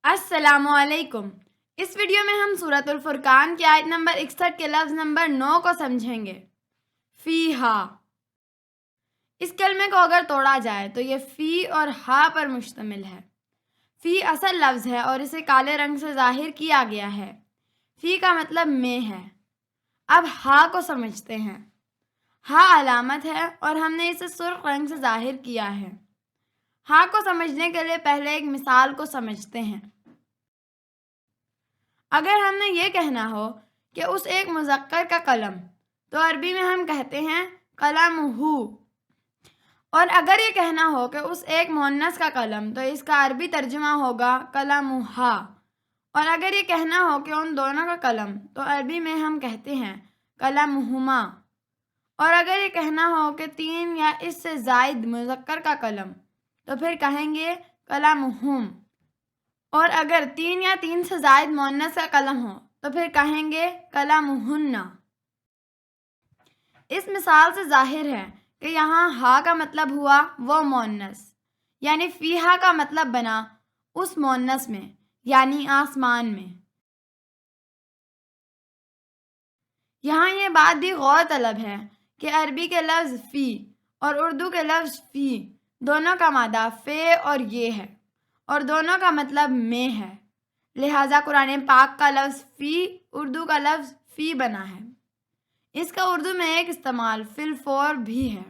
السلام علیکم۔ اس ویڈیو میں ہم سورۃ الفرقان کی آیت نمبر 61 کے لفظ نمبر 9 کو سمجھیں گے۔ فیہا، اس کلمے کو اگر توڑا جائے تو یہ فی اور ہا پر مشتمل ہے۔ فی اصل لفظ ہے اور اسے کالے رنگ سے ظاہر کیا گیا ہے۔ فی کا مطلب میں ہے۔ اب ہا کو سمجھتے ہیں۔ ہا علامت ہے اور ہم نے اسے سرخ رنگ سے ظاہر کیا ہے۔ ہا کو سمجھنے کے لیے پہلے ایک مثال کو سمجھتے ہیں۔ اگر ہم نے یہ کہنا ہو کہ اس ایک مذکر کا قلم، تو عربی میں ہم کہتے ہیں قلمہ۔ اور اگر یہ کہنا ہو کہ اس ایک مؤنث کا قلم، تو اس کا عربی ترجمہ ہوگا قلمہا۔ اور اگر یہ کہنا ہو کہ ان دونوں کا قلم، تو عربی میں ہم کہتے ہیں قلمہما۔ اور اگر یہ کہنا ہو کہ 3 یا اس سے زائد مذکر کا قلم، تو پھر کہیں گے قلمہم۔ اور اگر 3 یا 3 سے زائد مؤنث کا قلم ہو تو پھر کہیں گے قلمہن۔ اس مثال سے ظاہر ہے کہ یہاں ہا کا مطلب ہوا وہ مؤنث، یعنی فیہا کا مطلب بنا اس مؤنث میں، یعنی آسمان میں۔ یہاں یہ بات بھی غور طلب ہے کہ عربی کے لفظ فی اور اردو کے لفظ فی دونوں کا مادہ فے اور یہ ہے، اور دونوں کا مطلب میں ہے۔ لہٰذا قرآن پاک کا لفظ فی اردو کا لفظ فی بنا ہے۔ اس کا اردو میں ایک استعمال فی الفور بھی ہے۔